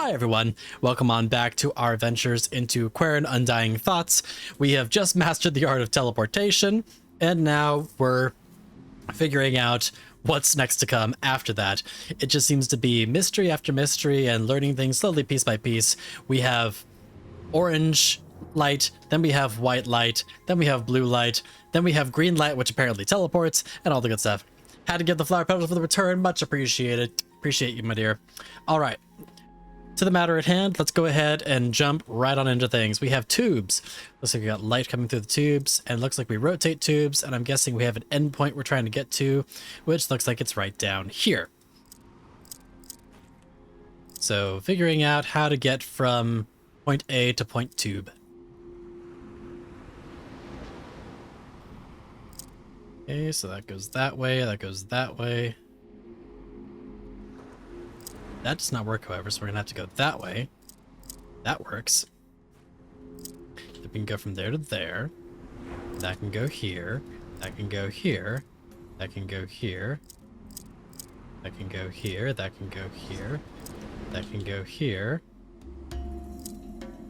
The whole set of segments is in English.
Hi everyone, welcome on back to our adventures into Quern Undying Thoughts. We have just mastered the art of teleportation, and now we're figuring out what's next to come after that. It just seems to be mystery after mystery and learning things slowly piece by piece. We have orange light, then we have white light, then we have blue light, then we have green light, which apparently teleports, and all the good stuff. Had to give the flower petals for the return, much appreciated. Appreciate you, my dear. All right. To the matter at hand, let's go ahead and jump right on into things. We have tubes. Looks like we got light coming through the tubes, and looks like we rotate tubes, and I'm guessing we have an endpoint we're trying to get to, which looks like it's right down here. So figuring out how to get from point A to point tube. Okay, so that goes that way, that goes that way. That does not work, however, so we're gonna have to go that way. That works. We can go from there to there. That can go here. That can go here. That can go here. That can go here. That can go here. That can go here.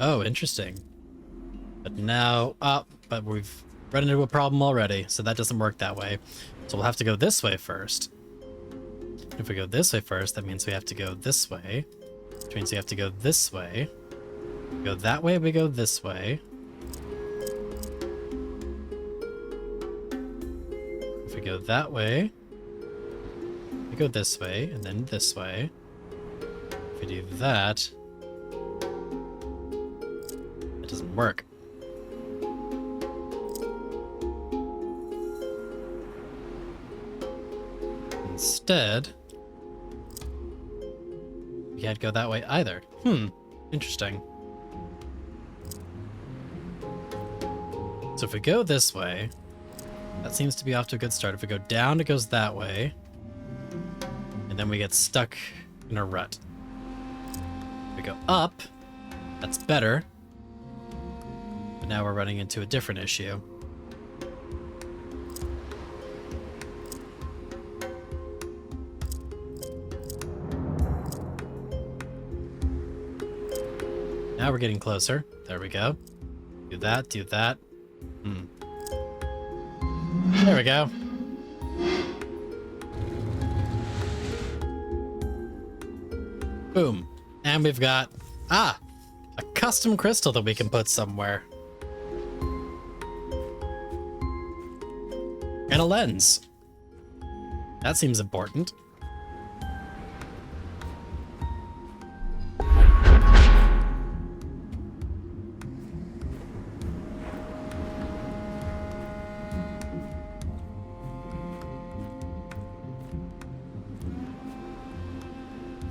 Oh, interesting. But now, but we've run into a problem already, so that doesn't work that way. So we'll have to go this way first. If we go this way first, that means we have to go this way, which means we have to go this way. We go that way, we go this way. If we go that way, we go this way, and then this way. If we do that, it doesn't work. Instead, we can't go that way either. Interesting. So if we go this way, that seems to be off to a good start. If we go down, it goes that way. And then we get stuck in a rut. If we go up, that's better. But now we're running into a different issue. Now we're getting closer. There we go. Do that, do that. There we go. Boom. And we've got, a custom crystal that we can put somewhere. And a lens. That seems important.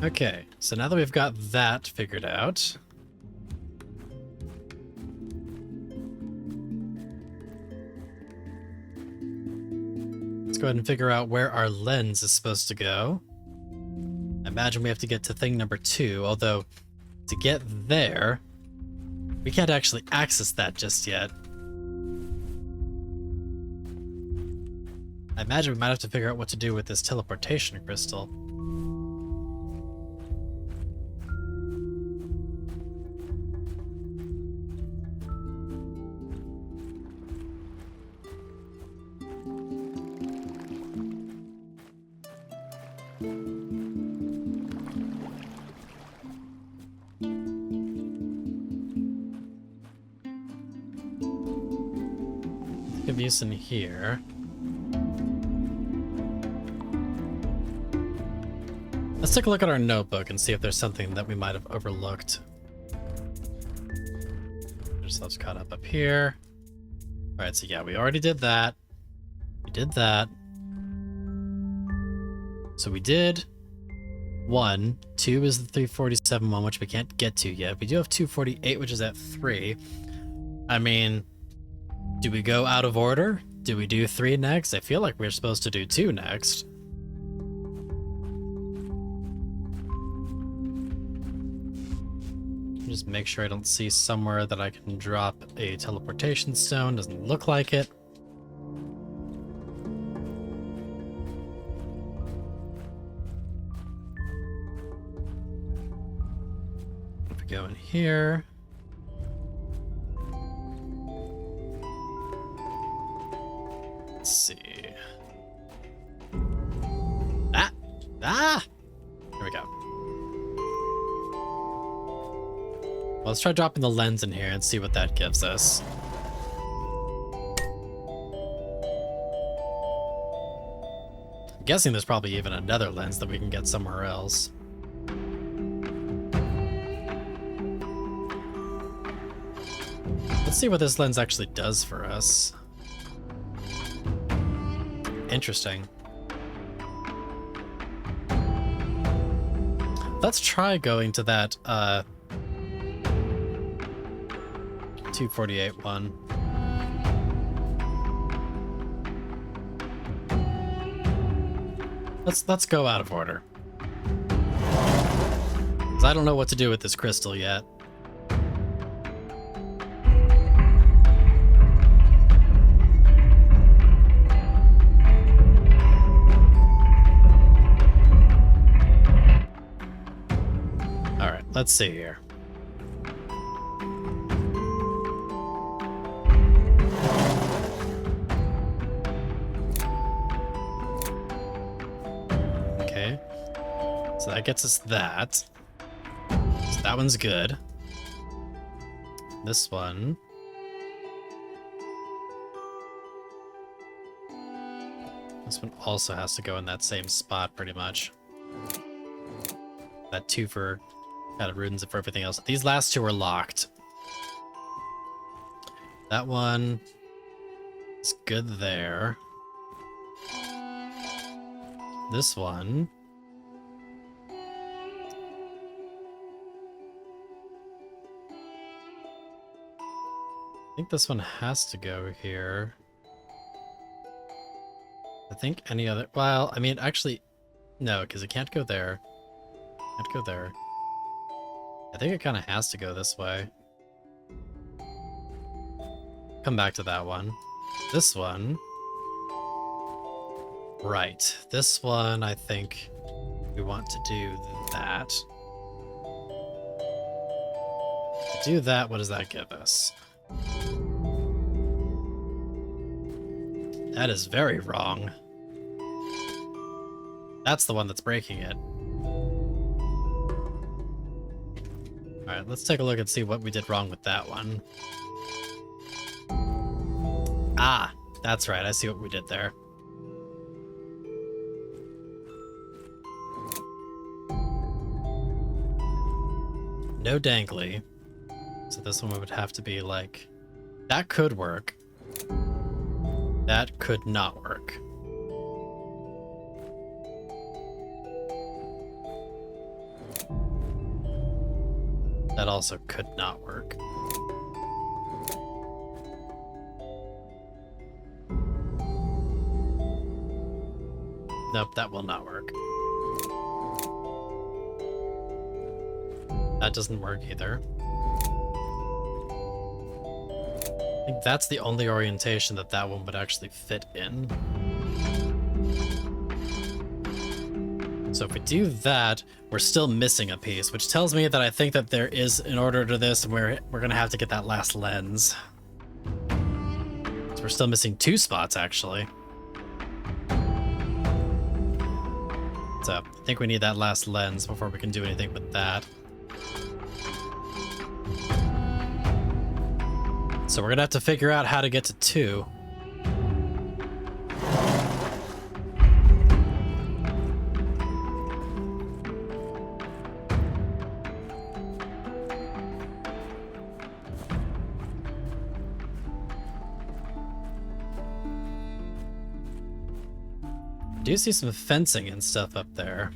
Okay, so now that we've got that figured out, let's go ahead and figure out where our lens is supposed to go. I imagine we have to get to thing number 2, although to get there, we can't actually access that just yet. I imagine we might have to figure out what to do with this teleportation crystal. Of use in here. Let's take a look at our notebook and see if there's something that we might have overlooked. Ourselves caught up here. All right, so yeah, we already did that. We did that. So we did 1. 2 is the 347 one, which we can't get to yet. We do have 248, which is at 3. I mean, do we go out of order? Do we do 3 next? I feel like we're supposed to do 2 next. Just make sure I don't see somewhere that I can drop a teleportation stone. Doesn't look like it. here. Let's see. Ah! Here we go. Well, let's try dropping the lens in here and see what that gives us. I'm guessing there's probably even another lens that we can get somewhere else. Let's see what this lens actually does for us. Interesting. Let's try going to that 248 one. Let's go out of order. 'Cause I don't know what to do with this crystal yet. Let's see here. Okay. So that gets us that. So that one's good. This one. This one also has to go in that same spot pretty much. That 2 for kind of ruins it for everything else. These last 2 are locked. That one is good there. This one. I think this one has to go here. I think any other... Well, I mean, actually, no, because it can't go there. Can't go there. I think it kind of has to go this way. Come back to that one. This one. Right. This one, I think we want to do that. To do that, what does that give us? That is very wrong. That's the one that's breaking it. Alright, let's take a look and see what we did wrong with that one. Ah, that's right. I see what we did there. No dangly. So this one would have to be like... That could work. That could not work. That also could not work. Nope, that will not work. That doesn't work either. I think that's the only orientation that that one would actually fit in. So if we do that, we're still missing a piece, which tells me that I think that there is an order to this, and we're gonna have to get that last lens. So we're still missing 2 spots, actually. So I think we need that last lens before we can do anything with that. So we're gonna have to figure out how to get to 2. I do see some fencing and stuff up there.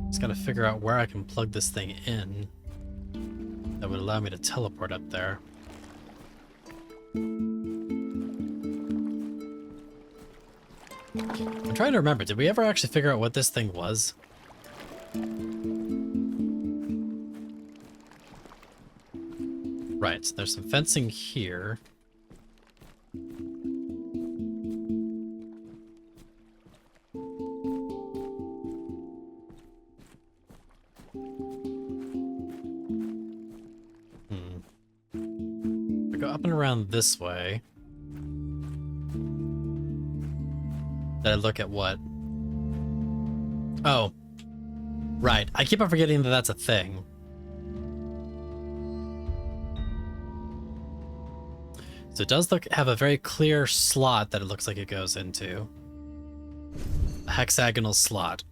Just gotta figure out where I can plug this thing in that would allow me to teleport up there. I'm trying to remember, did we ever actually figure out what this thing was? Right, so there's some fencing here. up and around this way. Did I look at what? Oh, right. I keep on forgetting that that's a thing. So it does have a very clear slot that it looks like it goes into. A hexagonal slot.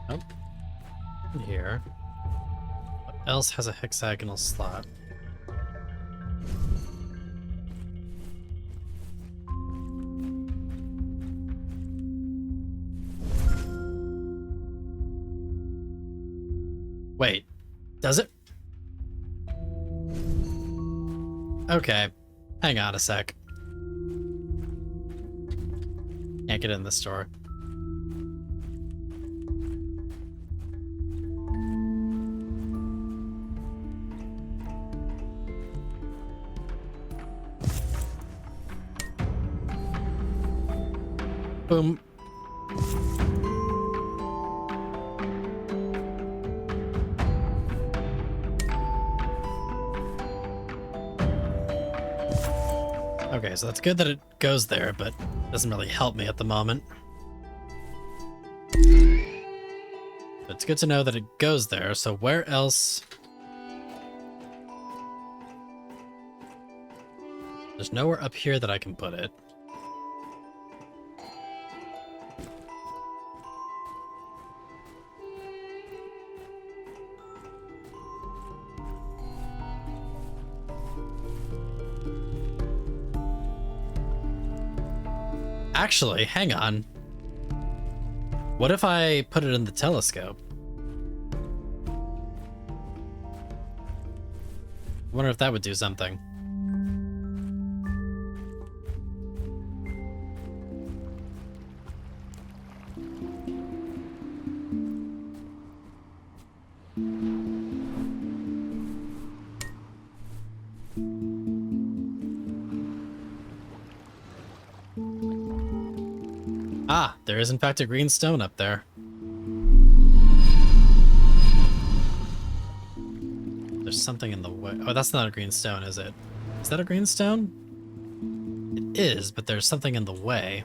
Nope. In here. What else has a hexagonal slot? Wait, does it? Okay, hang on a sec. Can't get in the store. Boom. Okay, so that's good that it goes there, but it doesn't really help me at the moment. But it's good to know that it goes there, so where else? There's nowhere up here that I can put it. Actually, hang on. What if I put it in the telescope? I wonder if that would do something. Ah, there is in fact a green stone up there. There's something in the way. Oh, that's not a green stone, is it? Is that a green stone? It is, but there's something in the way.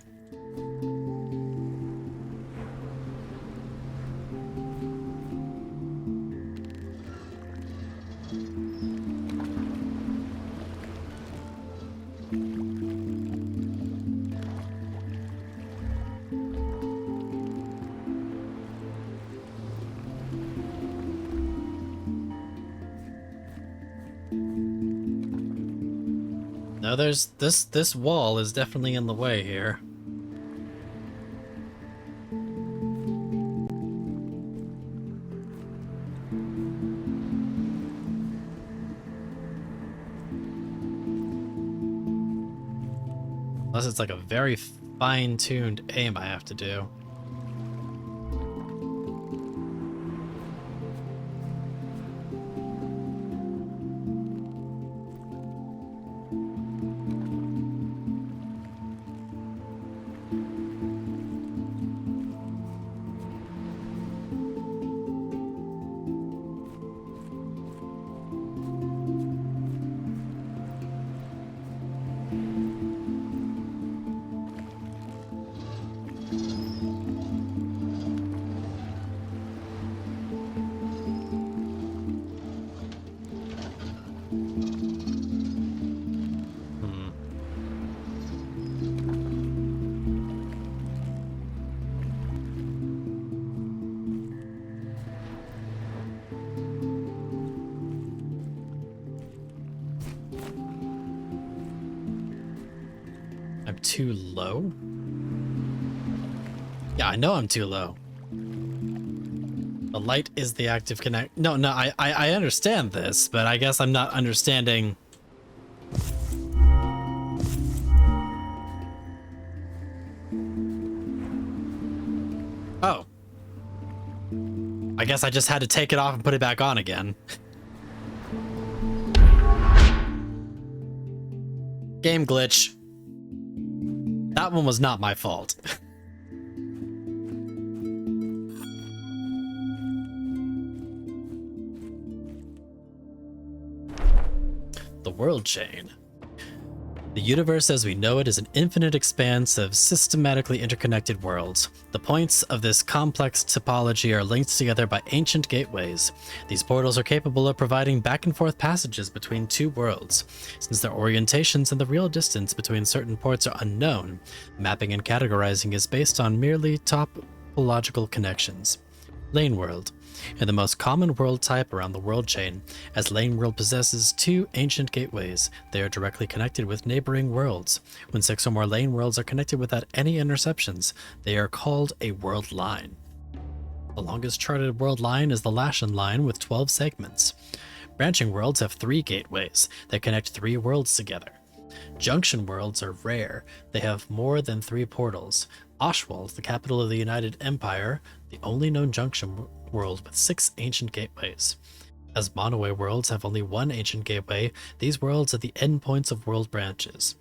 No, there's this wall is definitely in the way here. Unless it's like a very fine-tuned aim I have to do. I'm too low? Yeah, I know I'm too low. The light is the active connect. No, I understand this, but I guess I'm not understanding. Oh. I guess I just had to take it off and put it back on again. Game glitch. That one was not my fault. The world chain. The universe as we know it is an infinite expanse of systematically interconnected worlds. The points of this complex topology are linked together by ancient gateways. These portals are capable of providing back and forth passages between two worlds. Since their orientations and the real distance between certain ports are unknown, mapping and categorizing is based on merely topological connections. Lane world. In the most common world type around the world chain, as Lane World possesses two ancient gateways, they are directly connected with neighboring worlds. When 6 or more lane worlds are connected without any interceptions, they are called a world line. The longest charted world line is the Lashen line with 12 segments. Branching worlds have 3 gateways that connect 3 worlds together. Junction worlds are rare. They have more than 3 portals. Oshwald, the capital of the United Empire, the only known junction world with 6 ancient gateways. As monoway worlds have only 1 ancient gateway, these worlds are the endpoints of world branches.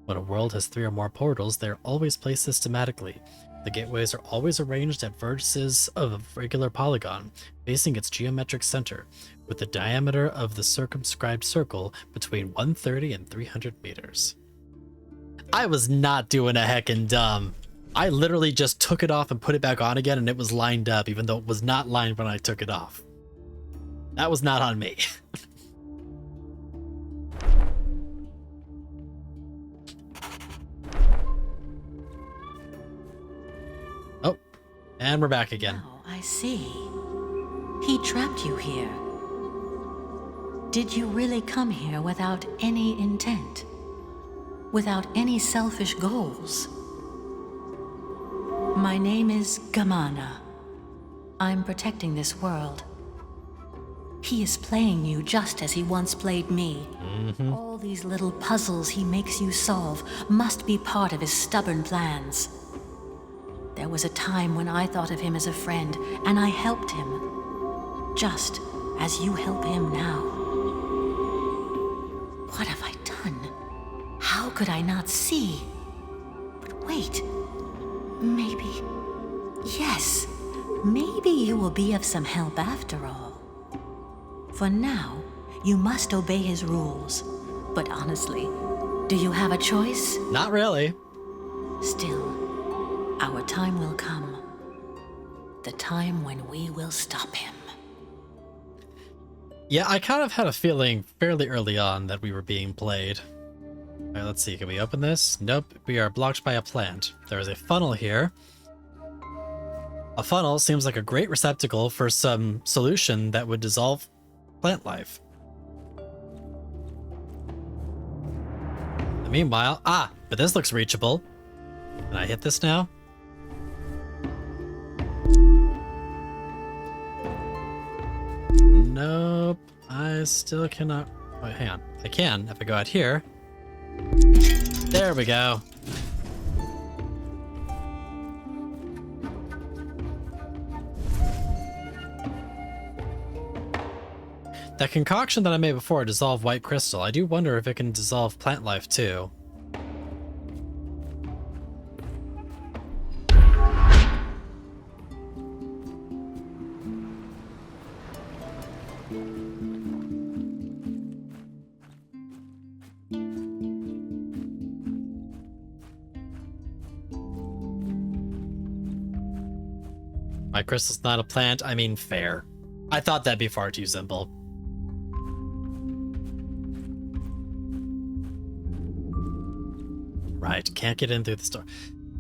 When a world has 3 or more portals, they are always placed systematically. The gateways are always arranged at vertices of a regular polygon, facing its geometric center, with the diameter of the circumscribed circle between 130 and 300 meters. I was not doing a heckin' dumb. I literally just took it off and put it back on again, and it was lined up, even though it was not lined when I took it off. That was not on me. Oh, and we're back again. Oh, I see. He trapped you here. Did you really come here without any intent? Without any selfish goals? My name is Gamana. I'm protecting this world. He is playing you just as he once played me. All these little puzzles he makes you solve must be part of his stubborn plans. There was a time when I thought of him as a friend, and I helped him. Just as you help him now. What have I done? How could I not see? But wait. Maybe... Yes, maybe you will be of some help after all. For now, you must obey his rules. But honestly, do you have a choice? Not really. Still, our time will come. The time when we will stop him. Yeah, I kind of had a feeling fairly early on that we were being played. Alright, let's see. Can we open this? Nope. We are blocked by a plant. There is a funnel here. A funnel seems like a great receptacle for some solution that would dissolve plant life. Meanwhile, but this looks reachable. Can I hit this now? Nope. I still cannot. Wait, hang on. I can if I go out here. There we go. That concoction that I made before dissolved white crystal. I do wonder if it can dissolve plant life too. My crystal's not a plant, I mean fair. I thought that'd be far too simple. Right, can't get in through the store.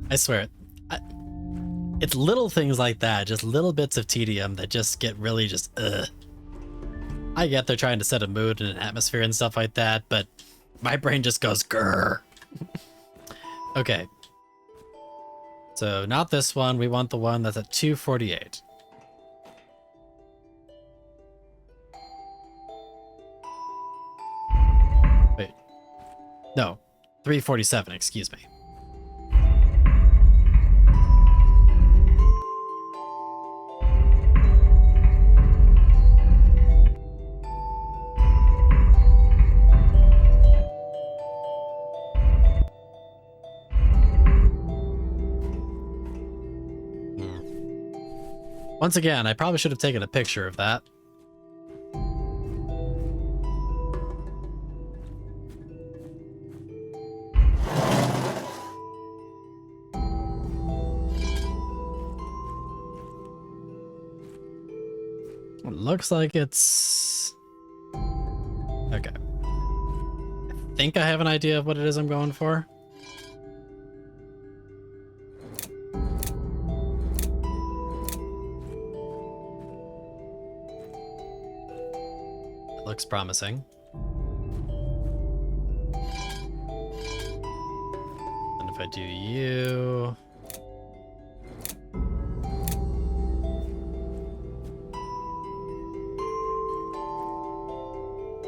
I swear, it's little things like that, just little bits of tedium that just get really just, ugh. I get they're trying to set a mood and an atmosphere and stuff like that, but my brain just goes grrr. Okay. So not this one, we want the one that's at 248. Wait. No, 347, excuse me. Once again, I probably should have taken a picture of that. It looks like it's... Okay. I think I have an idea of what it is I'm going for. It looks promising. And if I do you...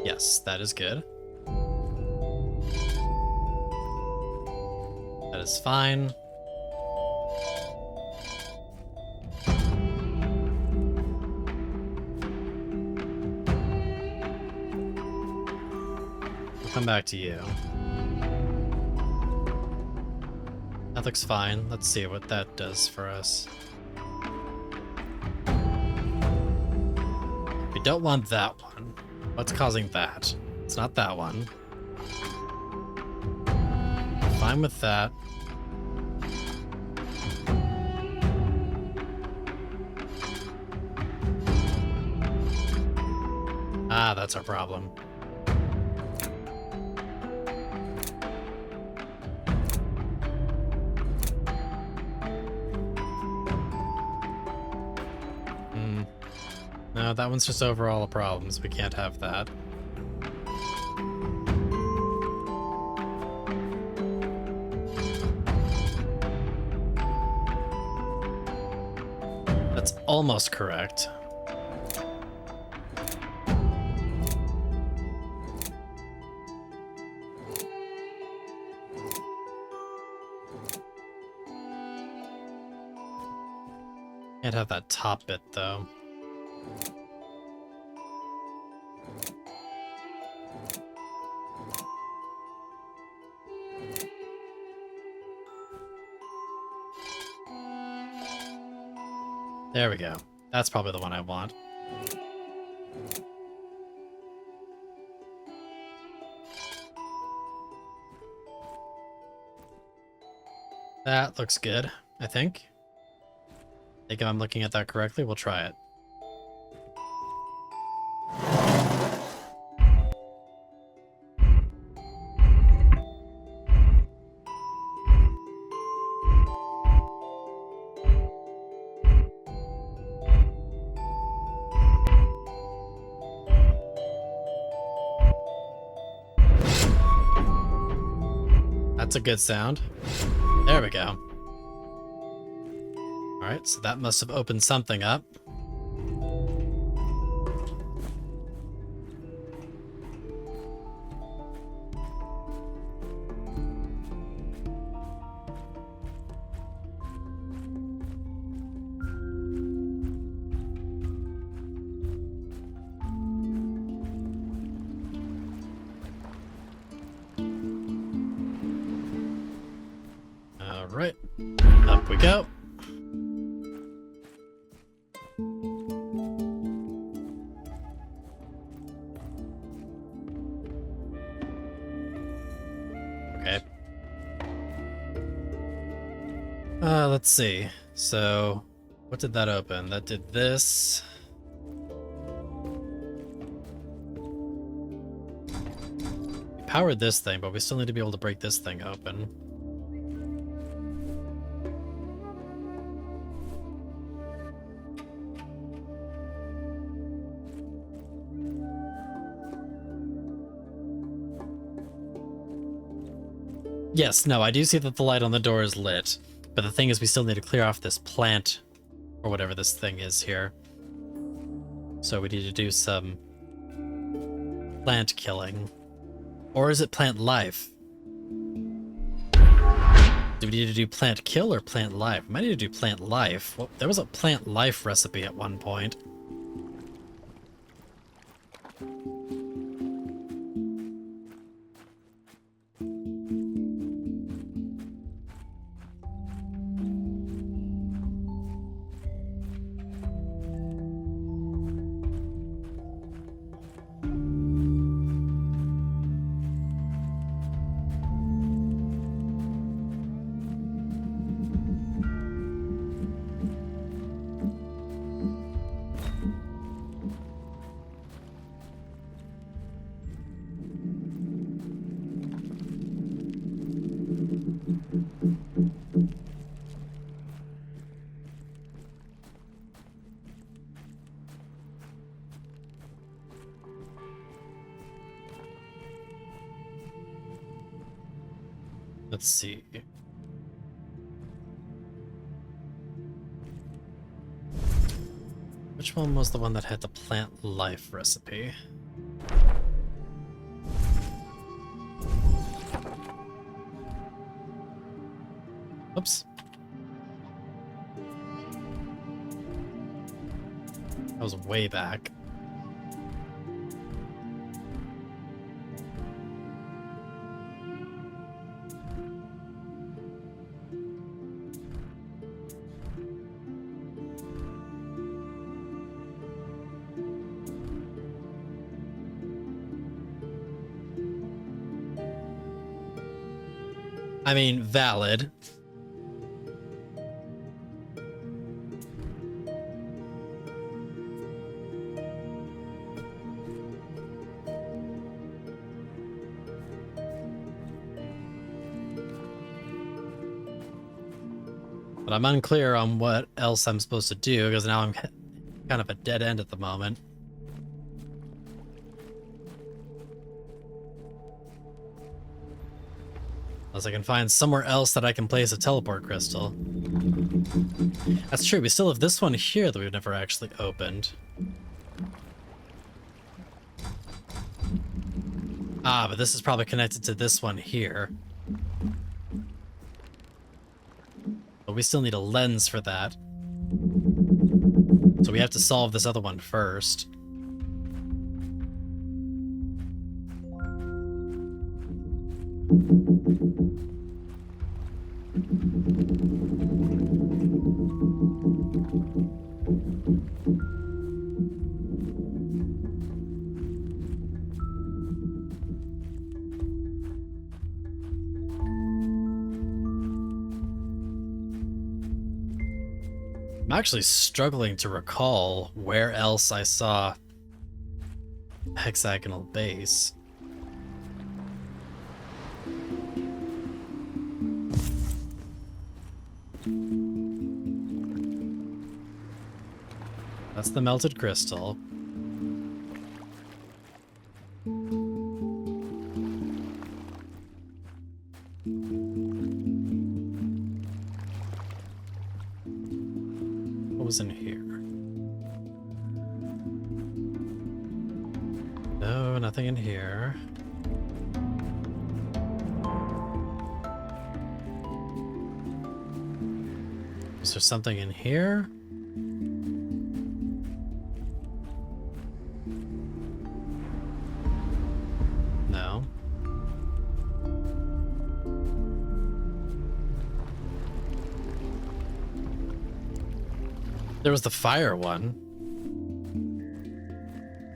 Yes, that is good. That is fine. We'll come back to you. That looks fine. Let's see what that does for us. We don't want that one. What's causing that? It's not that one. Fine with that. Ah, that's our problem. No, that one's just overall a problem, so we can't have that. That's almost correct. Can't have that top bit, though. There we go. That's probably the one I want. That looks good, I think. I think if I'm looking at that correctly, we'll try it. That's a good sound. There we go. Alright, so that must have opened something up. Alright, up we go. Okay. Let's see. So, what did that open? That did this. We powered this thing, but we still need to be able to break this thing open. Yes, no, I do see that the light on the door is lit, but the thing is we still need to clear off this plant, or whatever this thing is here. So we need to do some plant killing. Or is it plant life? Do we need to do plant kill or plant life? We might need to do plant life. Well, there was a plant life recipe at one point. Let's see. Which one was the one that had the plant life recipe? Oops. That was way back. I mean, valid. But I'm unclear on what else I'm supposed to do, because now I'm kind of a dead end at the moment. Unless I can find somewhere else that I can place a teleport crystal. That's true, we still have this one here that we've never actually opened. Ah, but this is probably connected to this one here. But we still need a lens for that. So we have to solve this other one first. I'm actually struggling to recall where else I saw hexagonal base. That's the melted crystal. What was in here? No, nothing in here. Is there something in here? No. There was the fire one.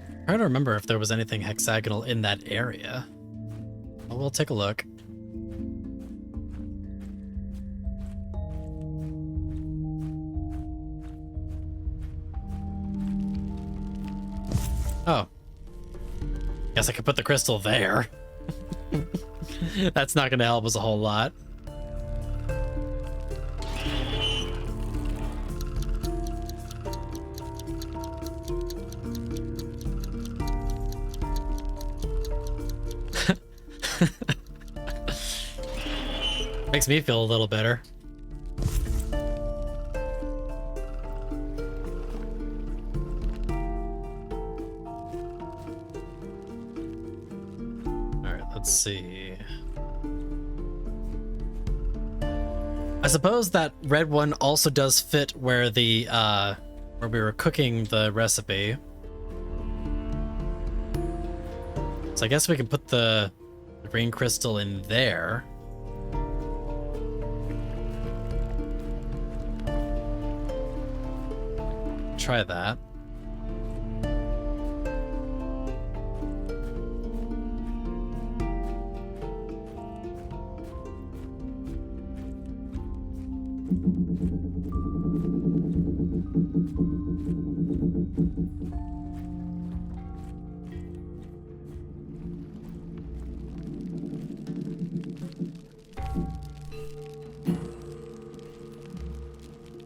I'm trying to remember if there was anything hexagonal in that area. Well, we'll take a look. Oh. Guess I could put the crystal there. That's not going to help us a whole lot. Makes me feel a little better. Alright, let's see. I suppose that red one also does fit where the where we were cooking the recipe. So I guess we can put the green crystal in there. Try that.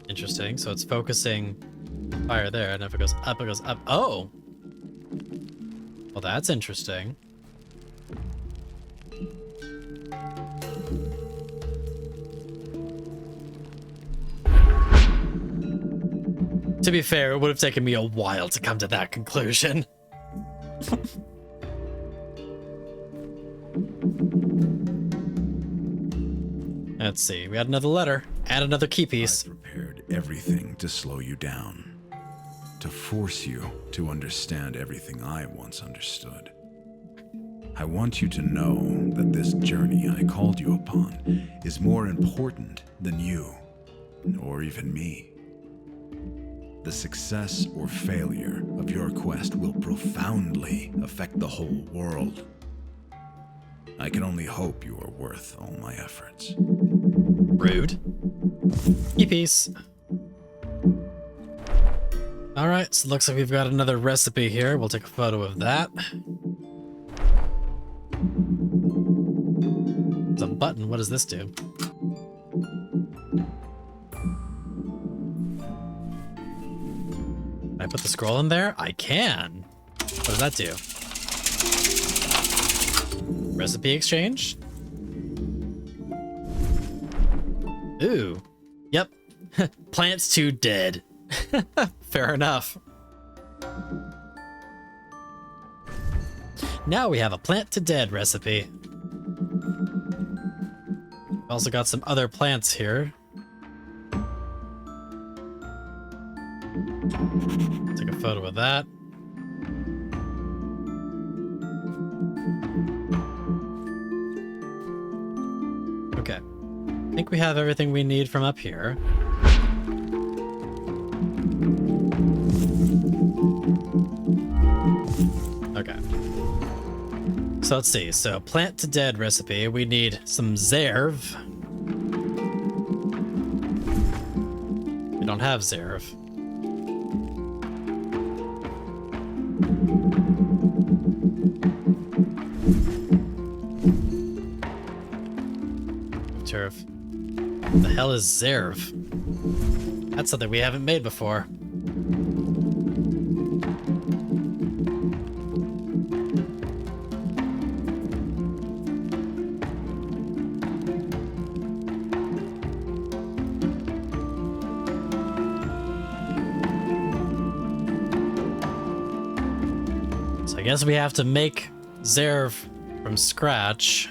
Interesting. So it's focusing fire there, and if it goes up, it goes up. Oh! Well, that's interesting. To be fair, it would have taken me a while to come to that conclusion. Let's see, we had another letter and another key piece. I prepared everything to slow you down, to force you to understand everything I once understood. I want you to know that this journey I called you upon is more important than you, or even me. The success or failure of your quest will profoundly affect the whole world. I can only hope you are worth all my efforts. Rude. Key piece. Alright, so it looks like we've got another recipe here. We'll take a photo of that. It's a button. What does this do? Can I put the scroll in there? I can. What does that do? Recipe exchange? Ooh. Yep. Plants 2 dead. Fair enough. Now we have a plant to dead recipe. Also got some other plants here. Take a photo of that. Okay. I think we have everything we need from up here. Okay. So let's see. So plant to dead recipe. We need some Zerv. We don't have Zerv. Turf. What the hell is Zerv? That's something we haven't made before. So I guess we have to make Zerv from scratch.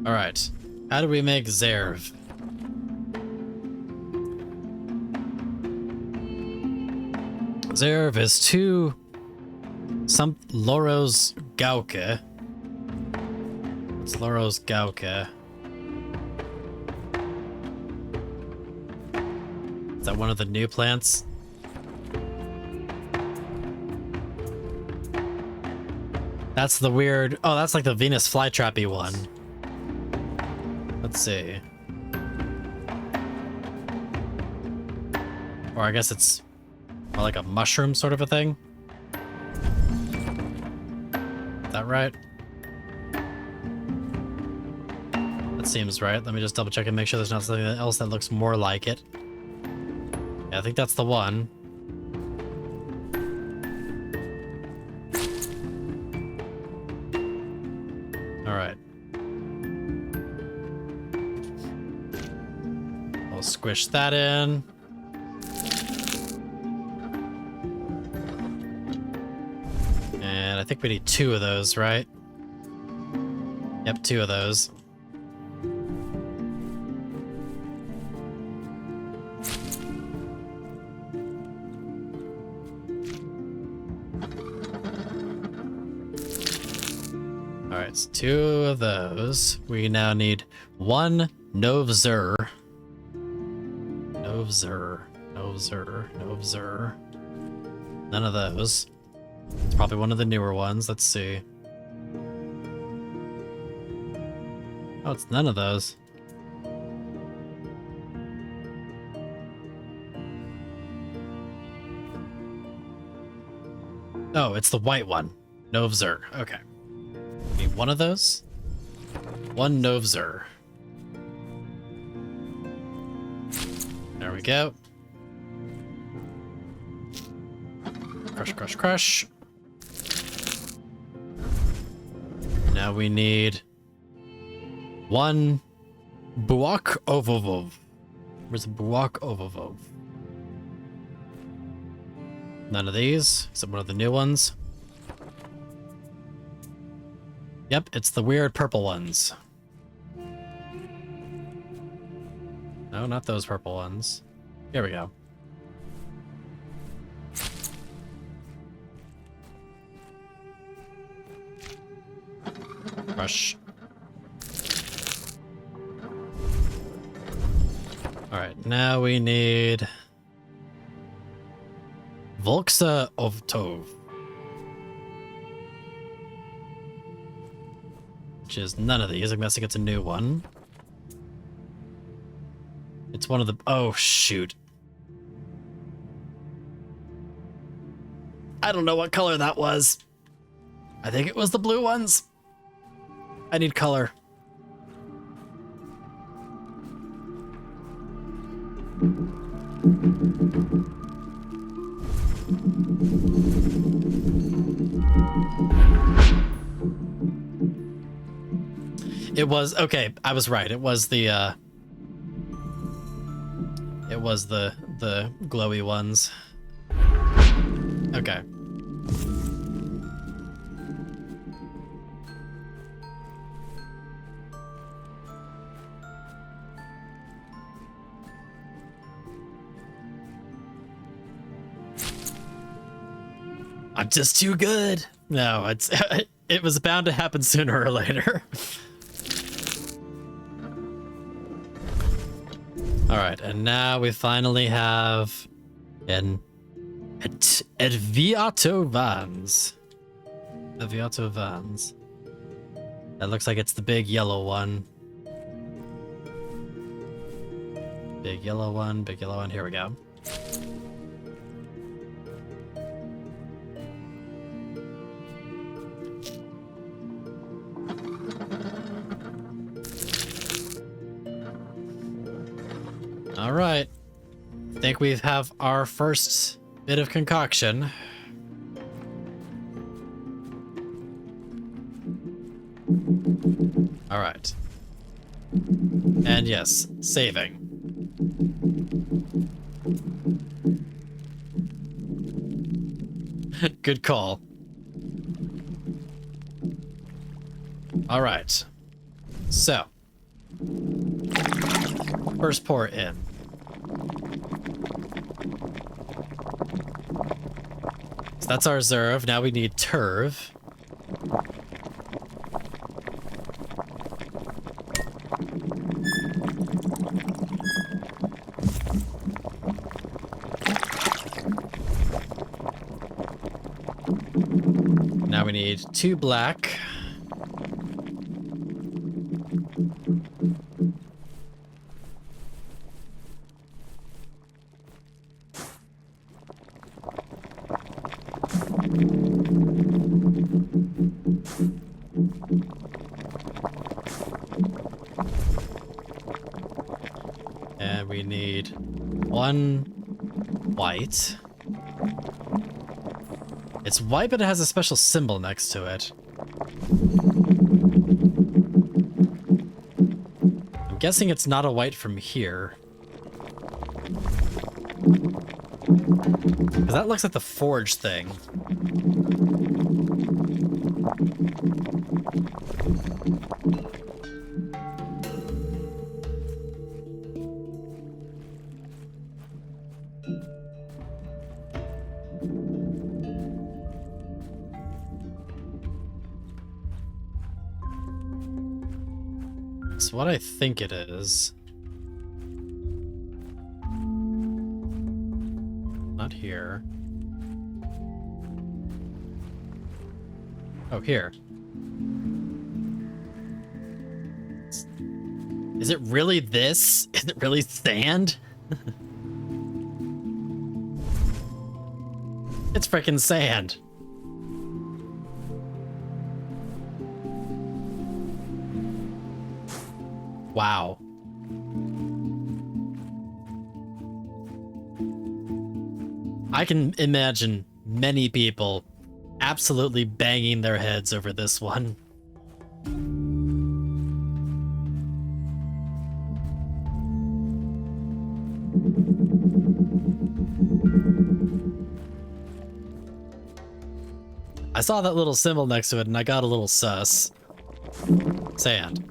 Alright, how do we make Zerv? Zerv is 2 some Loros Gauke. It's Loros Gauke. Is that one of the new plants? That's the weird... Oh, that's like the Venus flytrappy one. Let's see. Or I guess it's more like a mushroom sort of a thing. Is that right? That seems right. Let me just double check and make sure there's not something else that looks more like it. Yeah, I think that's the one. Alright. I'll squish that in. And I think we need 2 of those, right? Yep, 2 of those. Alright, so 2 of those. We now need 1 Novzer. Novzer. None of those. It's probably one of the newer ones. Let's see. Oh, it's none of those. Oh, it's the white one. Novzer. Okay. Need 1 of those. One Novzer. There we go. Crush, crush, crush. Now we need one Buak Ovovov. Where's the Buak Ovovov? None of these, except one of the new ones. Yep, it's the weird purple ones. No, not those purple ones. Here we go. Crush. Alright, now we need Volksa Ovtov. Which is none of these. I'm guessing it's a new one. It's one of the... Oh, shoot. I don't know what color that was. I think it was the blue ones. I need color. It was... Okay, I was right. It was the, It was the glowy ones. Okay. I'm just too good. No, it's it was bound to happen sooner or later. All right, and now we finally have an Edviato Vans. Edviato Vans. That looks like it's the big yellow one. Big yellow one, big yellow one. Here we go. All right. I think we have our first bit of concoction. All right. And yes, saving. Good call. All right. So, first pour in. So that's our Zerv. Now we need Turv. Now we need 2 black. And we need 1 white. It's white, but it has a special symbol next to it. I'm guessing it's not a white from here. Because that looks like the forge thing. It's what I think it is. Not here. Oh, here. Is it really this? Is it really sand? It's freaking sand. Wow. I can imagine many people absolutely banging their heads over this one. I saw that little symbol next to it and I got a little sus. Sand.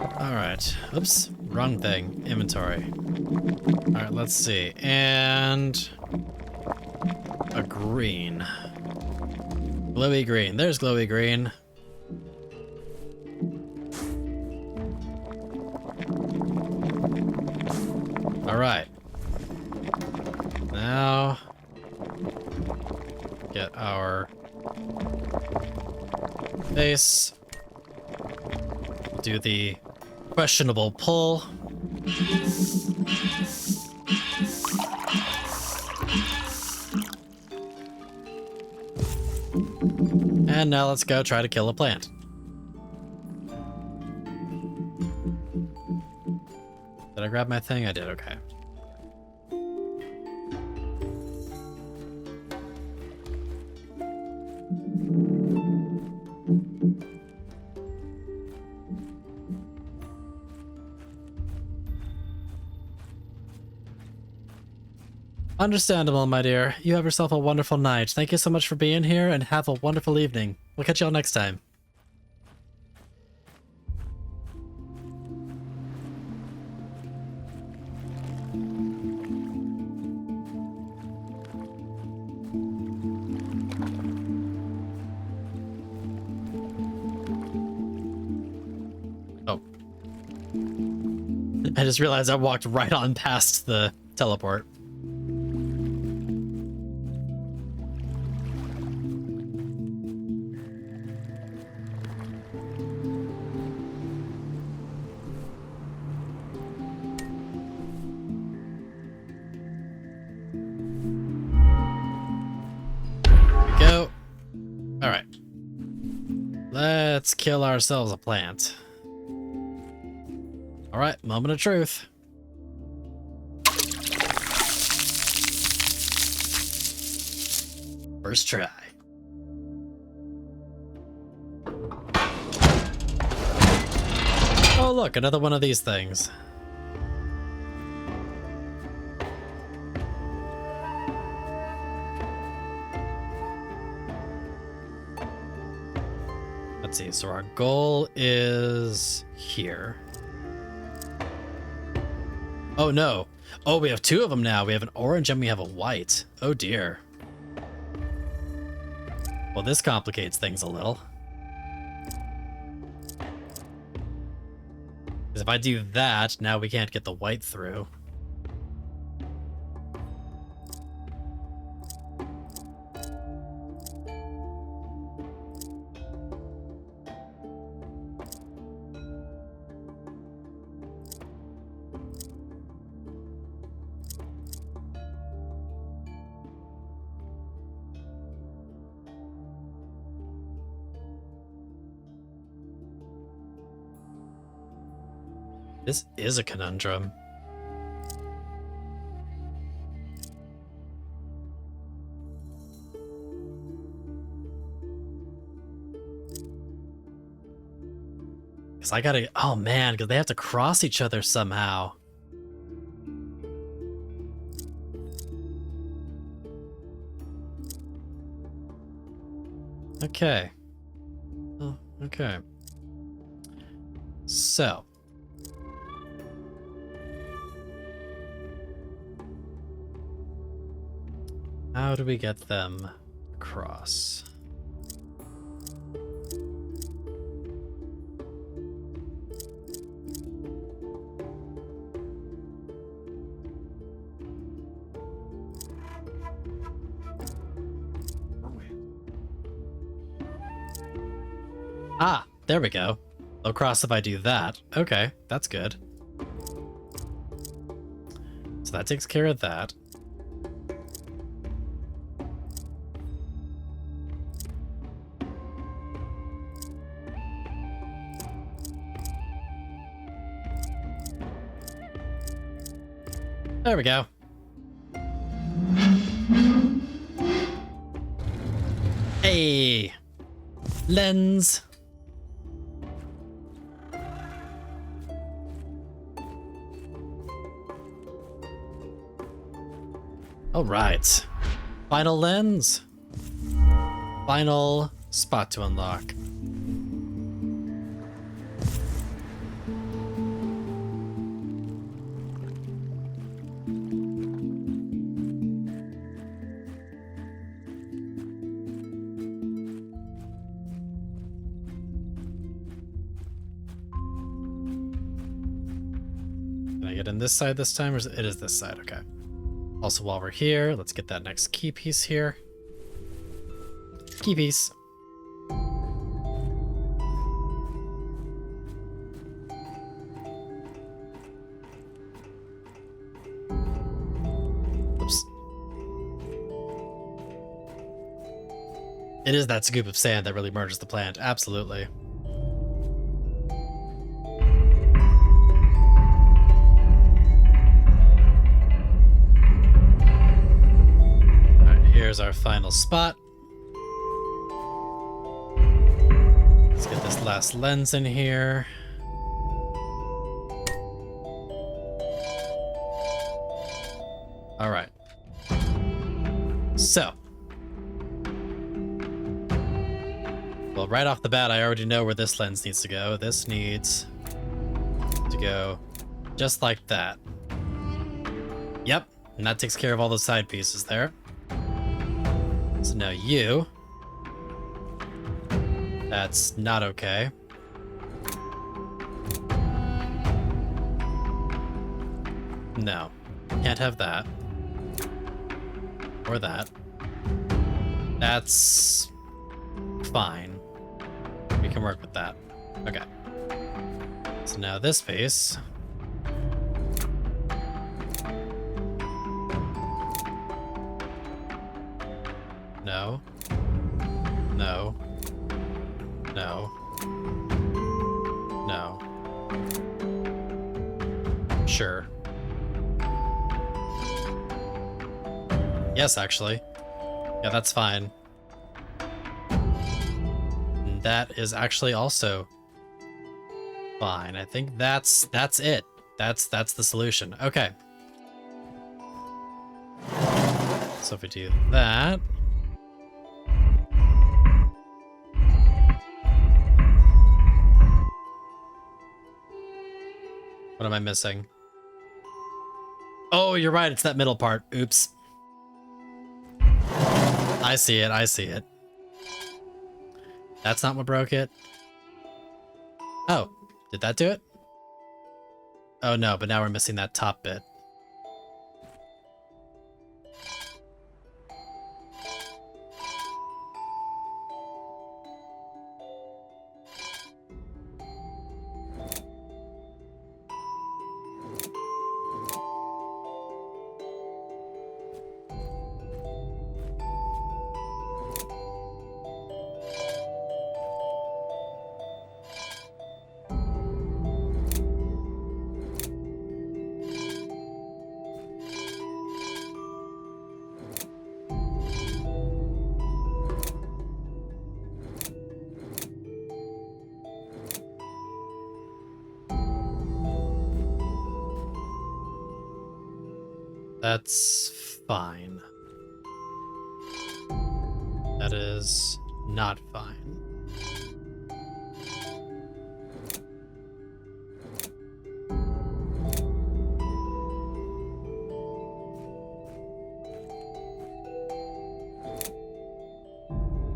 Alright. Oops. Wrong thing. Inventory. Alright, let's see. And a green. Glowy green. There's glowy green. Alright. Now get our base. Do the questionable pull. And now let's go try to kill a plant. Did I grab my thing? I did, okay. Understandable, my dear. You have yourself a wonderful night. Thank you so much for being here, and have a wonderful evening. We'll catch y'all next time. Oh. I just realized I walked right on past the teleport. Go. All right. Let's kill ourselves a plant. All right, moment of truth. First try. Oh, look, another one of these things. Let's see, so our goal is here. Oh no. Oh, we have two of them now. We have an orange and we have a white. Oh dear. Well, this complicates things a little. Because if I do that, now we can't get the white through. This is a conundrum. Because I gotta... Oh man, because they have to cross each other somehow. Okay. Oh, okay. So... how do we get them across? Ah, there we go. They'll cross if I do that. Okay, that's good. So that takes care of that. There we go. Hey! Lens! Alright. Final lens. Final spot to unlock. Can I get in this side this time, or it is this side? Okay. Also, while we're here, let's get that next key piece here. Key piece. Oops. It is that scoop of sand that really murders the plant. Absolutely. Here's our final spot. Let's get this last lens in here. All right. So. Well, right off the bat, I already know where this lens needs to go. This needs to go just like that. Yep, and that takes care of all the side pieces there. So now you. That's not okay. No. Can't have that. Or that. That's fine. We can work with that. Okay. So now this piece. No. No. No. No. Sure. Yes, actually. Yeah, that's fine. And that is actually also fine. I think that's it. That's the solution. Okay. So if we do that. What am I missing? Oh, you're right. It's that middle part. Oops. I see it. I see it. That's not what broke it. Oh, did that do it? Oh no, but now we're missing that top bit. That's fine. That is not fine.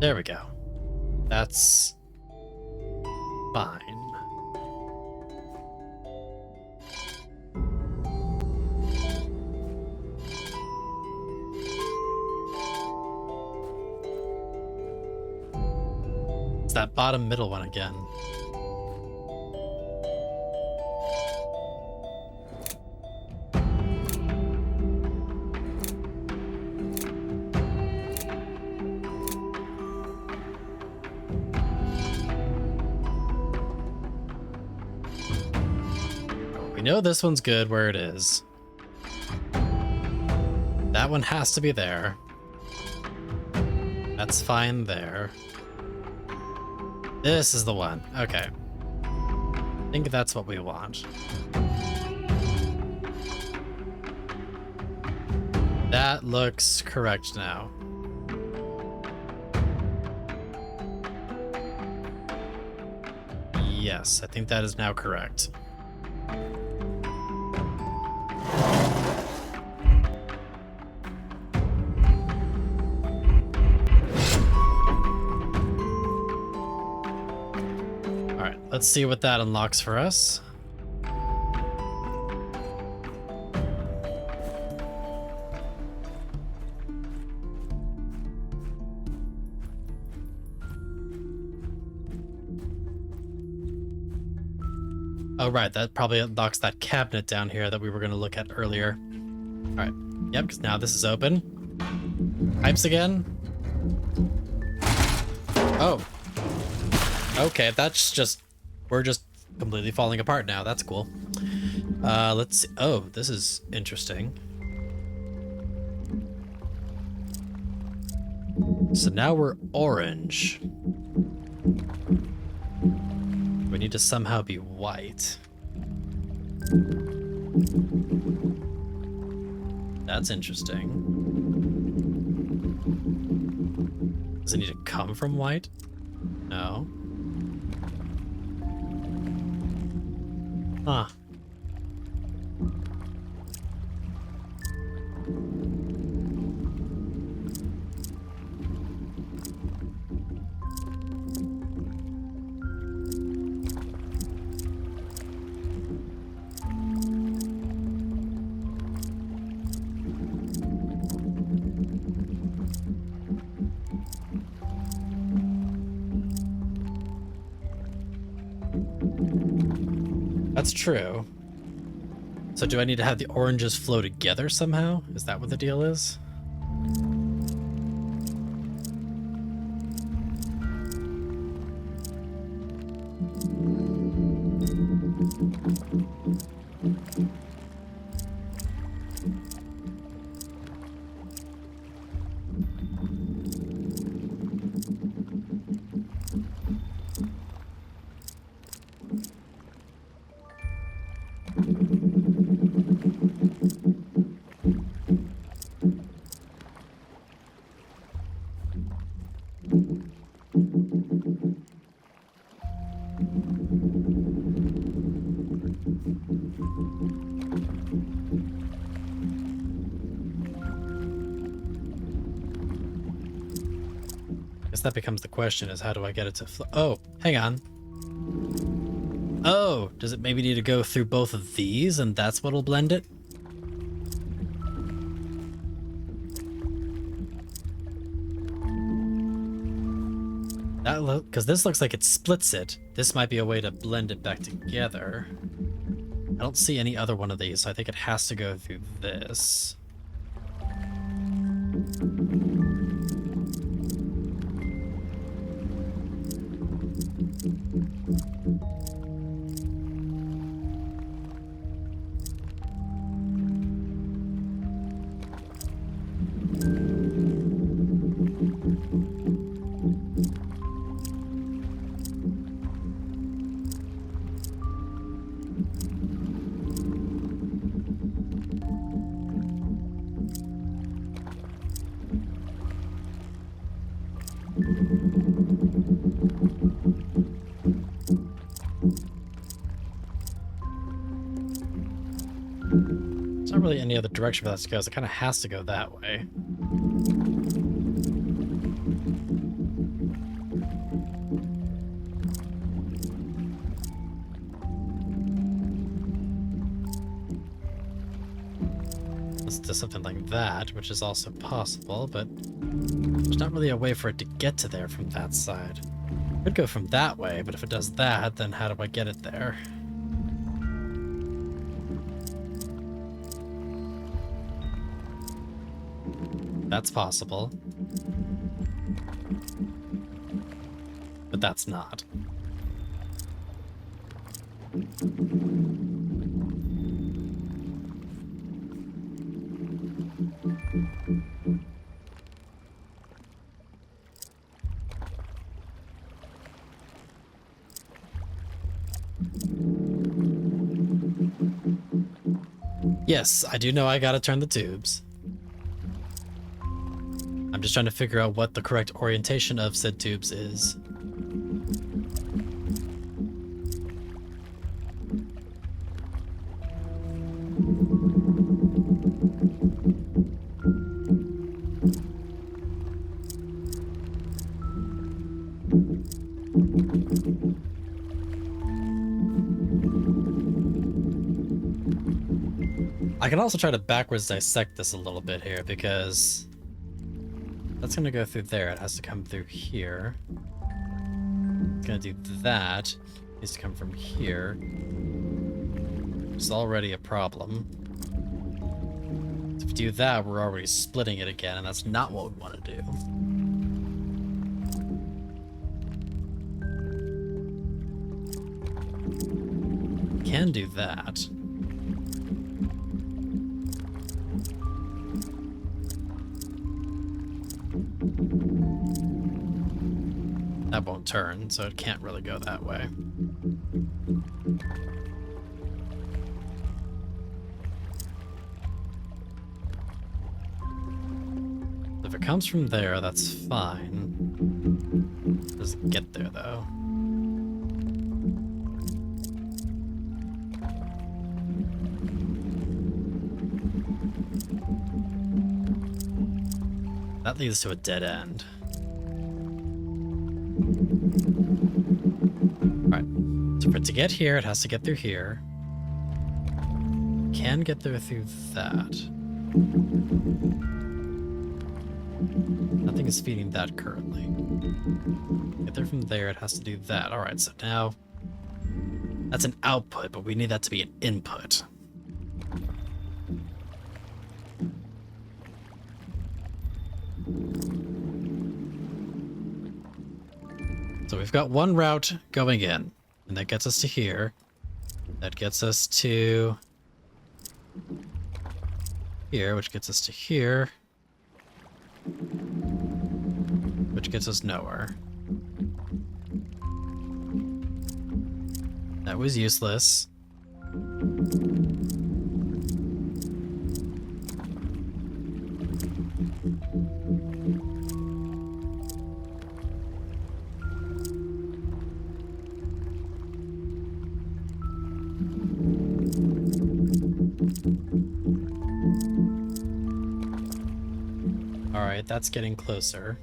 There we go. That's fine. That bottom middle one again. We know this one's good where it is. that one has to be there. That's fine there. This is the one. Okay. I think that's what we want. That looks correct now. Yes, I think that is now correct. Alright, let's see what that unlocks for us. Oh, right, that probably unlocks that cabinet down here that we were going to look at earlier. All right, yep, because now this is open. Pipes again. Oh. Okay, that's just... We're just completely falling apart now. That's cool. Let's see. Oh, this is interesting. So now we're orange. We need to somehow be white. That's interesting. Does it need to come from white? No. Huh. That's true. So do I need to have the oranges flow together somehow? Is that what the deal is? That becomes the question, is how do I get it to flow? Oh, hang on. Oh, does it maybe need to go through both of these and that's what'll blend it? That because this looks like it splits it. This might be a way to blend it back together. I don't see any other one of these, so I think it has to go through this. There's not really any other direction for that to go, so it kind of has to go that way. Let's do something like that, which is also possible, but there's not really a way for it to get to there from that side. It could go from that way, but if it does that, then how do I get it there? That's possible. But that's not. Yes, I do know I gotta turn the tubes. I'm just trying to figure out what the correct orientation of said tubes is. I can also try to backwards dissect this a little bit here, because that's going to go through there. It has to come through here. It's going to do that. It needs to come from here. It's already a problem. If we do that, we're already splitting it again, and that's not what we want to do. Can do that. That won't turn, so it can't really go that way. If it comes from there, that's fine. It doesn't get there, though. That leads to a dead end. Alright, so for it to get here, it has to get through here. Can get there through that. Nothing is feeding that currently. Get there from there, it has to do that. Alright, so now that's an output, but we need that to be an input. So we've got one route going in, and that gets us to here. That gets us to here, which gets us to here, which gets us nowhere. That was useless. Alright, that's getting closer.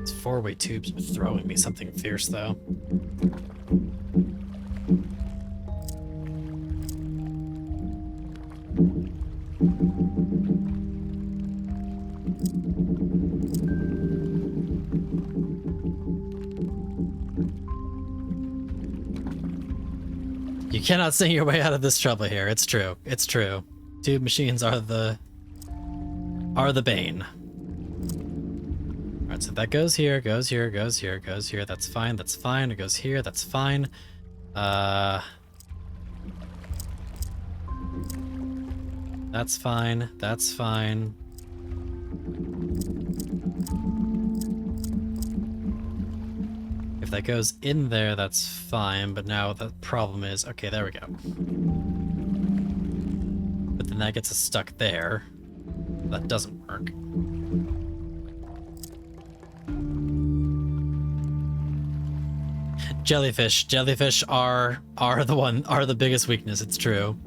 These four-way tubes are throwing me something fierce, though. You cannot sing your way out of this trouble here. It's true. It's true. Tube machines are the bane. Alright, so that goes here, goes here, goes here, goes here. That's fine, that's fine. It goes here, that's fine. That's fine, that's fine. If that goes in there, that's fine, but now the problem is, okay, there we go. But then that gets us stuck there. That doesn't work. Jellyfish. Jellyfish are the biggest weakness, it's true.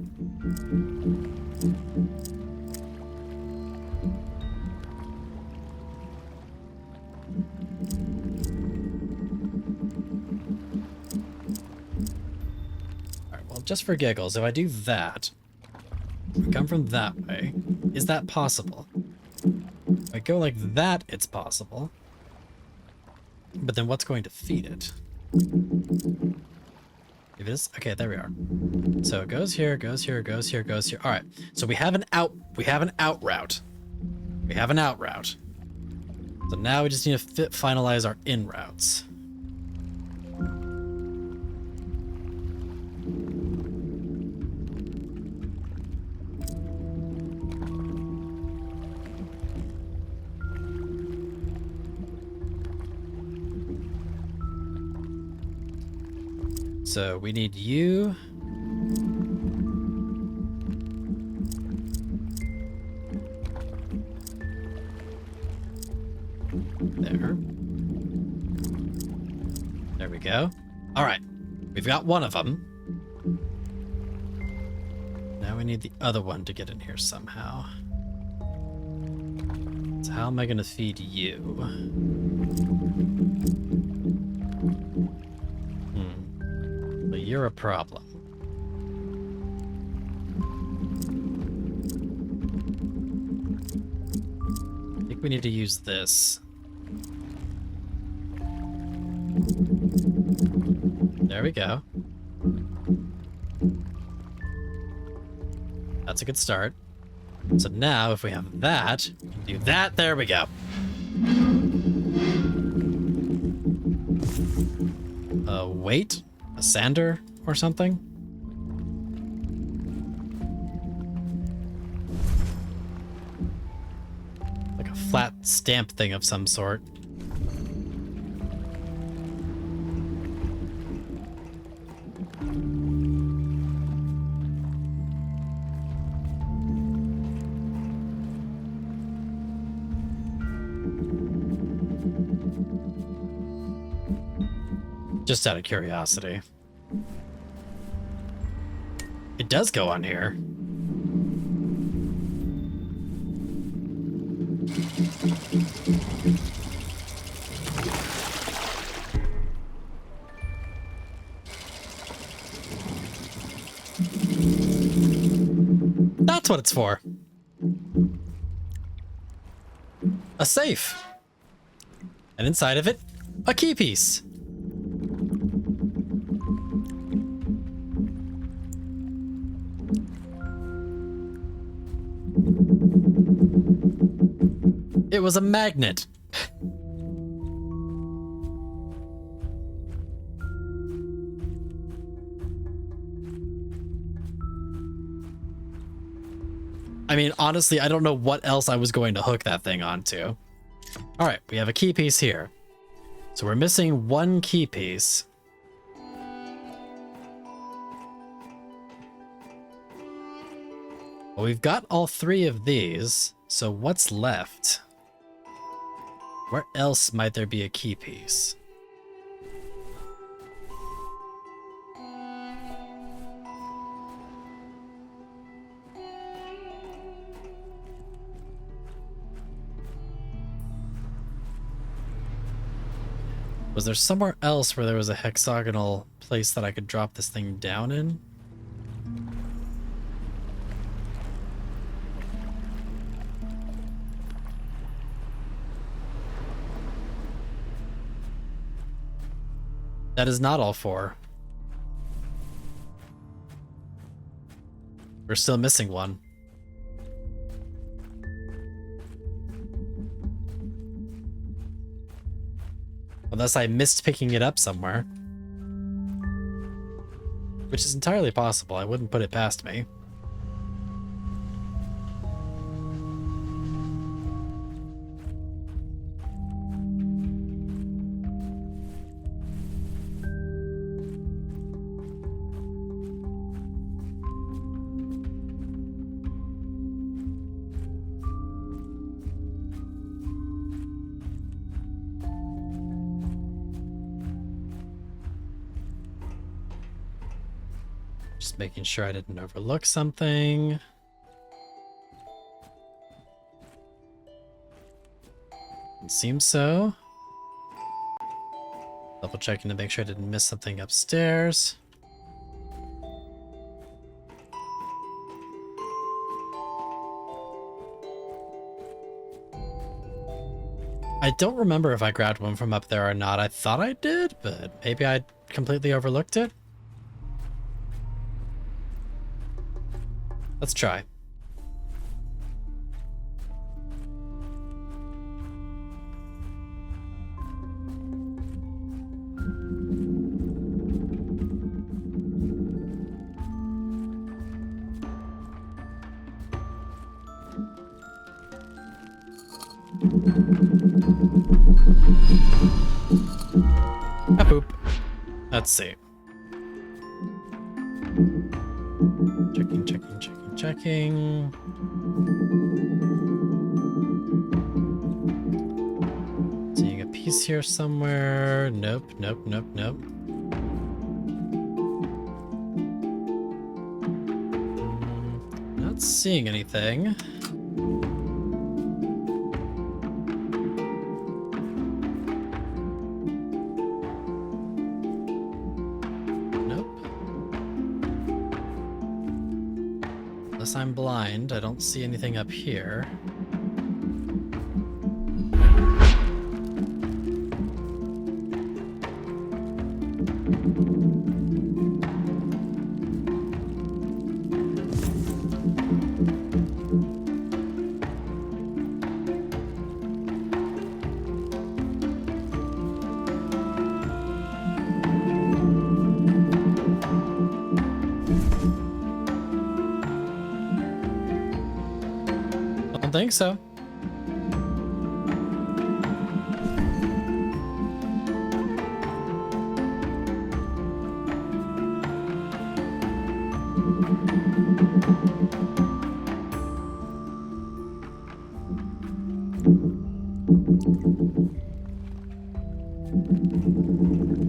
Just for giggles, if I do that, come from that way, is that possible? If I go like that, it's possible. But then what's going to feed it? If it is, okay, there we are. So it goes here, goes here, goes here, goes here. All right, so we have an out route. We have an out route. So now we just need to finalize our in routes. So we need you. There. There we go. All right. We've got one of them. Now we need the other one to get in here somehow. So how am I going to feed you? Well, you're a problem. I think we need to use this. There we go. That's a good start. So now if we have that, we can do that. There we go. Weight? A sander or something? Like a flat stamp thing of some sort. Just out of curiosity. It does go on here. That's what it's for. A safe. And inside of it, a key piece. It was a magnet. I mean, honestly, I don't know what else I was going to hook that thing onto. All right, we have a key piece here. So we're missing one key piece. Well, we've got all three of these, so what's left? Where else might there be a key piece? Was there somewhere else where there was a hexagonal place that I could drop this thing down in? That is not all four. We're still missing one. Unless I missed picking it up somewhere. Which is entirely possible. I wouldn't put it past me. Just making sure I didn't overlook something. It seems so. Double checking to make sure I didn't miss something upstairs. I don't remember if I grabbed one from up there or not. I thought I did, but maybe I completely overlooked it. Let's try. Ah, boop. Let's see. checking. Seeing a piece here somewhere. Nope, nope, nope, nope. Not seeing anything. Nope. Unless I'm blind, I don't see anything up here. Don't think so.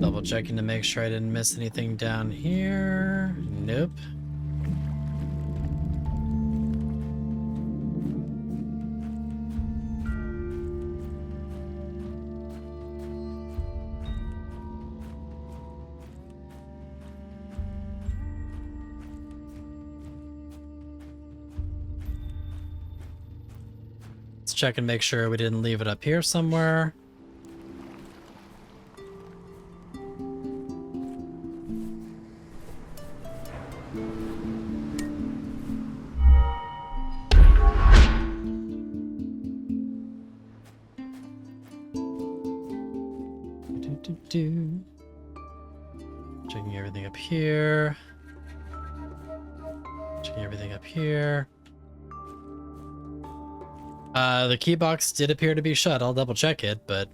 Double checking to make sure I didn't miss anything down here. Nope. Let's check and make sure we didn't leave it up here somewhere. Checking everything up here. Checking everything up here. The key box did appear to be shut. I'll double check it, but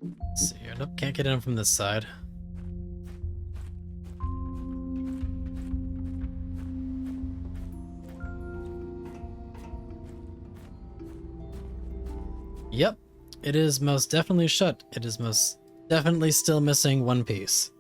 Let's see here. Nope, can't get in from this side. Yep, it is most definitely shut. It is most definitely still missing one piece.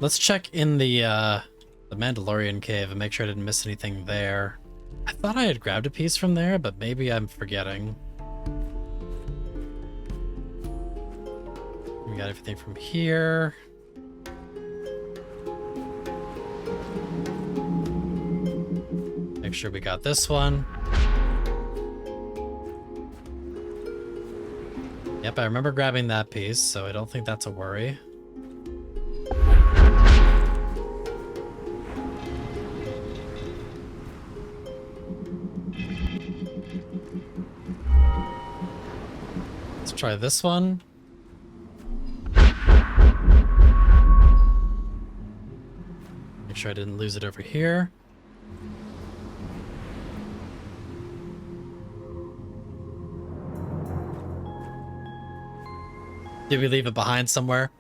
Let's check in the Mandalorian cave and make sure I didn't miss anything there. I thought I had grabbed a piece from there, but maybe I'm forgetting. We got everything from here. Make sure we got this one. Yep, I remember grabbing that piece, so I don't think that's a worry. Let's try this one. Make sure I didn't lose it over here. Did we leave it behind somewhere?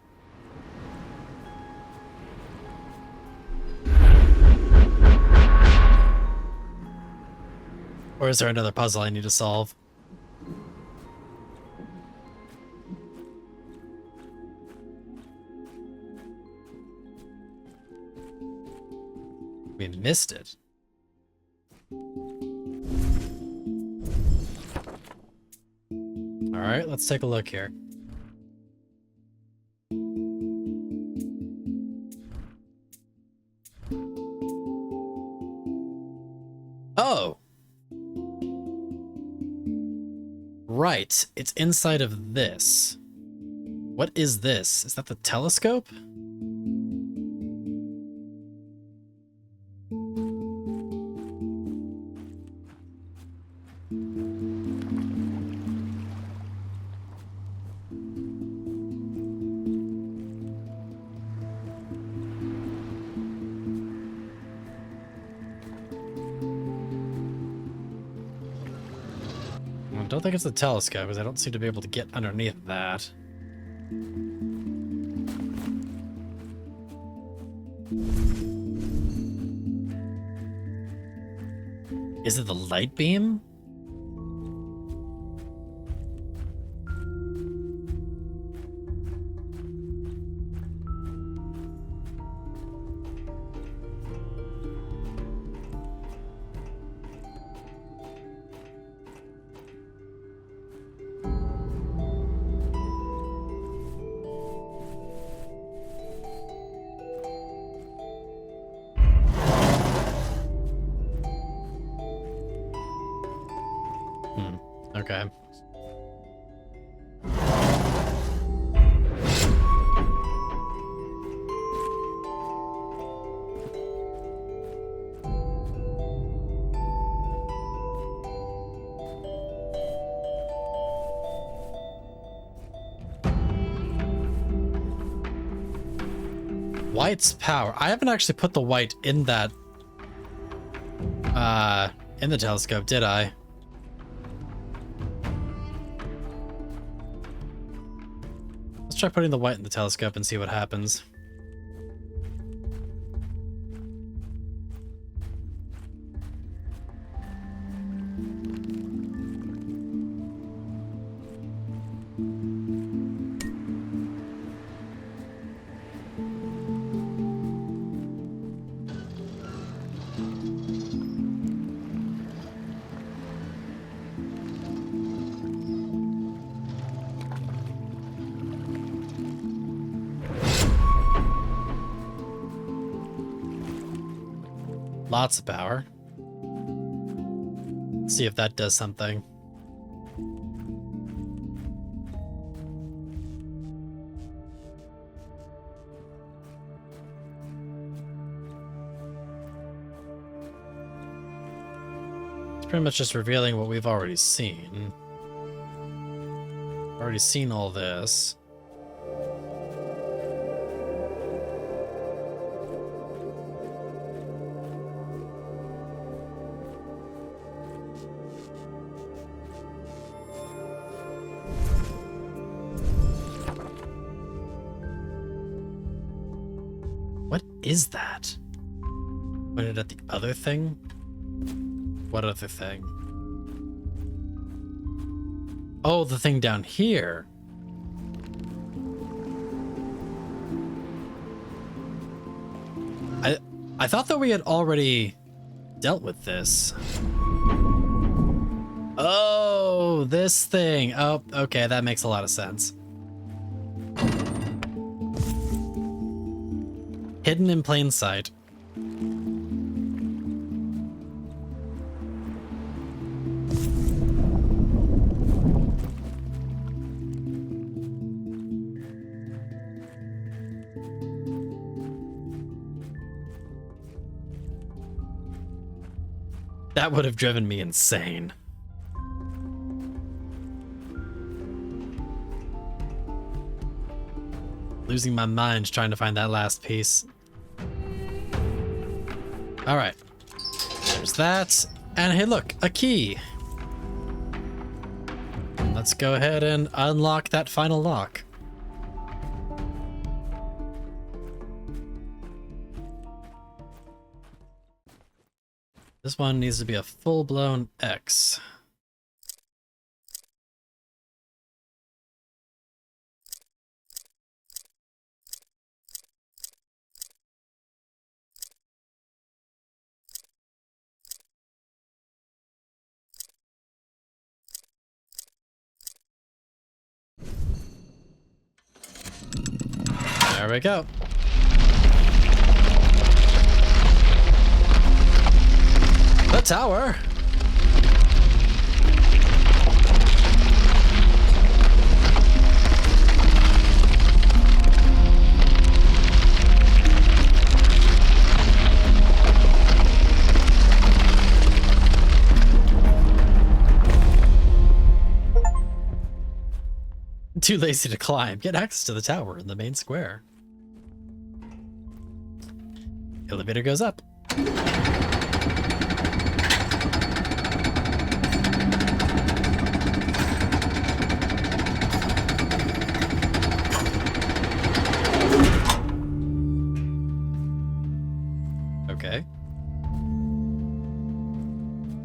Or is there another puzzle I need to solve? We missed it. All right, let's take a look here. Oh. right. It's inside of this. What is this? Is that the telescope? I don't think it's the telescope, because I don't seem to be able to get underneath that. Is it the light beam? Okay. White's power. I haven't actually put the white in that in the telescope, did I? Let's try putting the white in the telescope and see what happens. Lots of power. Let's see if that does something. It's pretty much just revealing what we've already seen. Already seen all this. What is that? Pointed at the other thing? What other thing? Oh, the thing down here. I thought that we had already dealt with this. Oh, this thing. Oh, okay, that makes a lot of sense. Hidden in plain sight. That would have driven me insane. Losing my mind trying to find that last piece. All right, there's that. And hey, look, a key. Let's go ahead and unlock that final lock. This one needs to be a full-blown X. There we go. The tower. too lazy to climb. Get access to the tower in the main square. Elevator goes up. Okay.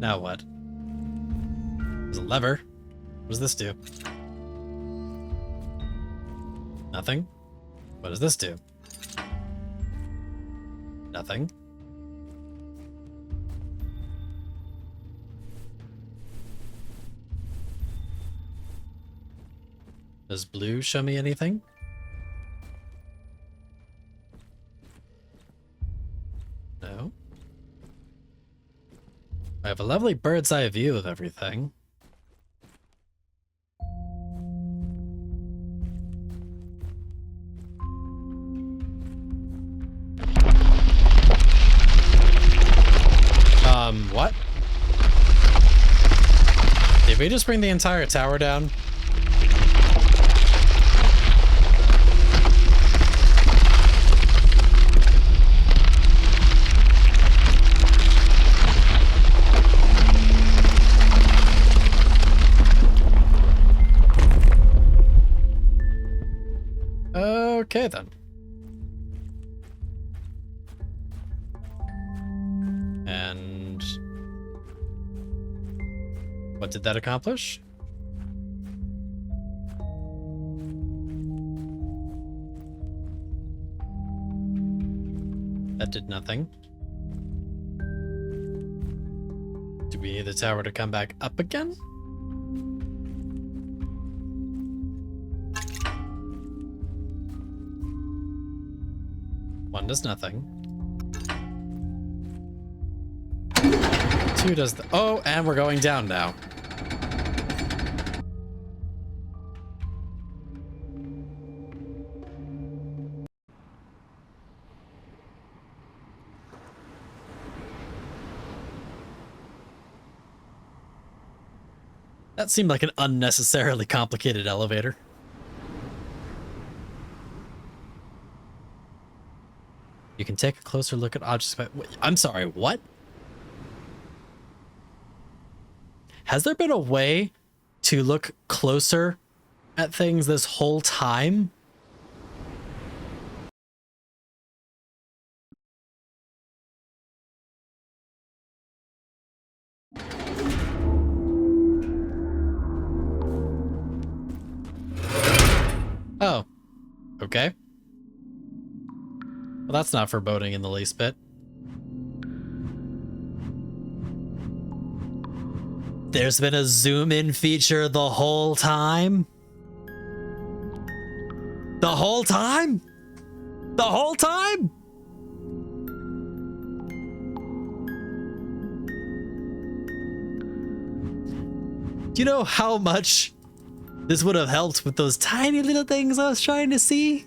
Now what? There's a lever. What does this do? Nothing. What does this do? Nothing. Does blue show me anything? No. I have a lovely bird's eye view of everything. What? Did we just bring the entire tower down? Okay then. And what did that accomplish? That did nothing. Do we need the tower to come back up again? One does nothing. Two does the— oh, and we're going down now. That seemed like an unnecessarily complicated elevator. You can take a closer look at objects by— I'm sorry, what? Has there been a way to look closer at things this whole time? Oh, okay. Well, that's not foreboding in the least bit. There's been a zoom in feature the whole time? The whole time? The whole time? Do you know how much this would have helped with those tiny little things I was trying to see?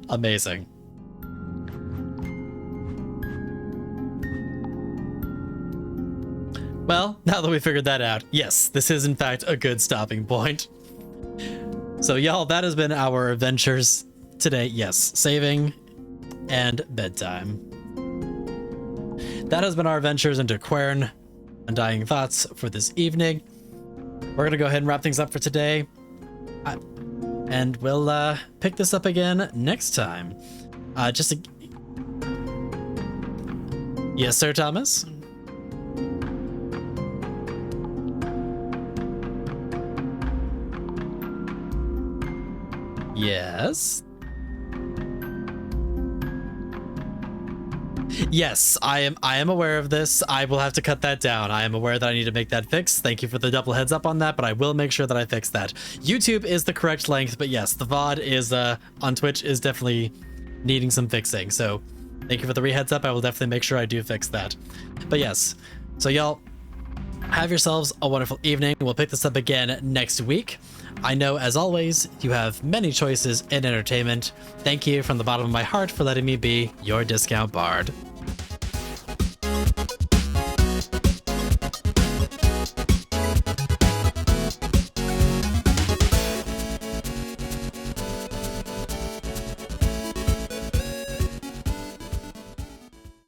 Amazing. Well, now that we figured that out, yes, this is in fact a good stopping point. So y'all, that has been our adventures today. Yes, saving and bedtime. That has been our adventures into Quern, Undying Thoughts for this evening. We're gonna go ahead and wrap things up for today. And we'll pick this up again next time. Yes, Sir Thomas? Yes. Yes, I am aware of this. I will have to cut that down. I am aware that I need to make that fix. Thank you for the double heads up on that, but I will make sure that I fix that. YouTube is the correct length, but yes, the VOD is on Twitch is definitely needing some fixing. So thank you for the re-heads up. I will definitely make sure I do fix that. But yes, so y'all have yourselves a wonderful evening. We'll pick this up again next week. I know, as always, you have many choices in entertainment. Thank you from the bottom of my heart for letting me be your discount bard.